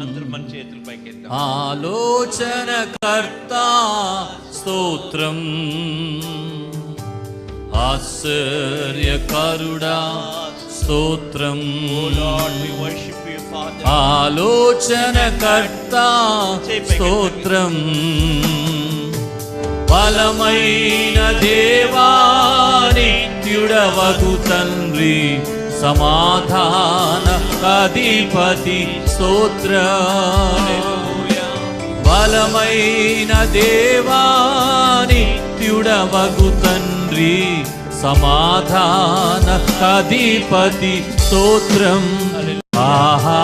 అందరూ మన చేతులు పైకెత్తాం. ఆలోచనకర్త స్తోత్రం, ఆశ్చర్యకరుడా స్తోత్రం. ఆలోచనకర్త స్తోత్రం, బలమైన దేవా నిత్యుడవగు తండ్రి, సమాధాన అధిపతి స్తోత్రం. బలమైన దేవా నిత్యుడవగు తండ్రి, సమాధాన అధిపతి స్తోత్రం. ఆహా